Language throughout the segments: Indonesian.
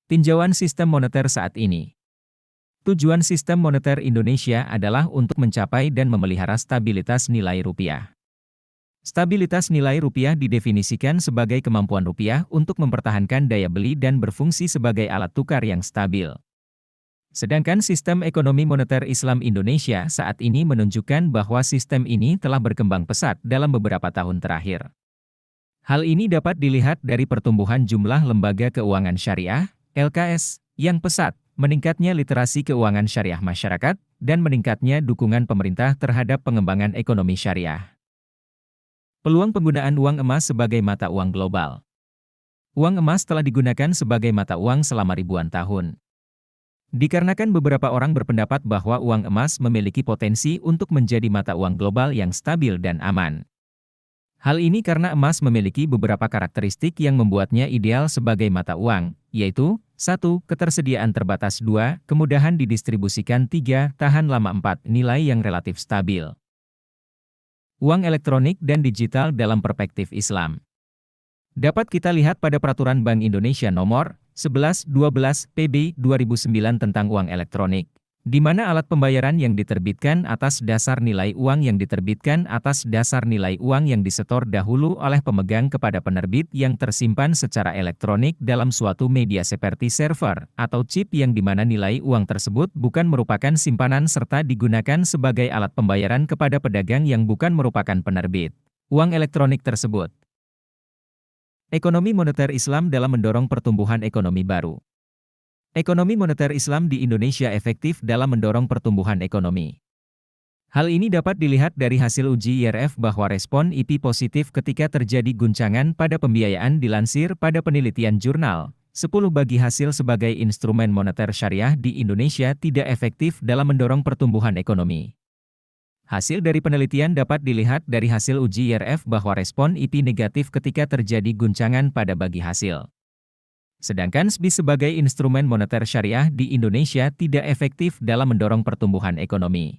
Tinjauan sistem moneter saat ini. Tujuan sistem moneter Indonesia adalah untuk mencapai dan memelihara stabilitas nilai rupiah. Stabilitas nilai rupiah didefinisikan sebagai kemampuan rupiah untuk mempertahankan daya beli dan berfungsi sebagai alat tukar yang stabil. Sedangkan sistem ekonomi moneter Islam Indonesia saat ini menunjukkan bahwa sistem ini telah berkembang pesat dalam beberapa tahun terakhir. Hal ini dapat dilihat dari pertumbuhan jumlah lembaga keuangan syariah, LKS, yang pesat, meningkatnya literasi keuangan syariah masyarakat, dan meningkatnya dukungan pemerintah terhadap pengembangan ekonomi syariah. Peluang penggunaan uang emas sebagai mata uang global. Uang emas telah digunakan sebagai mata uang selama ribuan tahun. Dikarenakan beberapa orang berpendapat bahwa uang emas memiliki potensi untuk menjadi mata uang global yang stabil dan aman. Hal ini karena emas memiliki beberapa karakteristik yang membuatnya ideal sebagai mata uang, yaitu 1. Ketersediaan terbatas. 2. Kemudahan didistribusikan. 3. Tahan lama. 4. Nilai yang relatif stabil. Uang elektronik dan digital dalam perspektif Islam. Dapat kita lihat pada Peraturan Bank Indonesia Nomor 11/12 PB 2009 tentang uang elektronik, di mana alat pembayaran yang diterbitkan atas dasar nilai uang yang diterbitkan atas dasar nilai uang yang disetor dahulu oleh pemegang kepada penerbit yang tersimpan secara elektronik dalam suatu media seperti server atau chip yang dimana nilai uang tersebut bukan merupakan simpanan serta digunakan sebagai alat pembayaran kepada pedagang yang bukan merupakan penerbit uang elektronik tersebut. Ekonomi moneter Islam dalam mendorong pertumbuhan ekonomi baru. Ekonomi moneter Islam di Indonesia efektif dalam mendorong pertumbuhan ekonomi. Hal ini dapat dilihat dari hasil uji IRF bahwa respon IP positif ketika terjadi guncangan pada pembiayaan dilansir pada penelitian jurnal 10 bagi hasil sebagai instrumen moneter syariah di Indonesia tidak efektif dalam mendorong pertumbuhan ekonomi. Hasil dari penelitian dapat dilihat dari hasil uji IRF bahwa respon IP negatif ketika terjadi guncangan pada bagi hasil. Sedangkan SBIS sebagai instrumen moneter syariah di Indonesia tidak efektif dalam mendorong pertumbuhan ekonomi.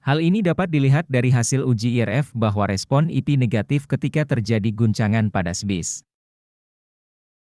Hal ini dapat dilihat dari hasil uji IRF bahwa respon IP negatif ketika terjadi guncangan pada SBIS.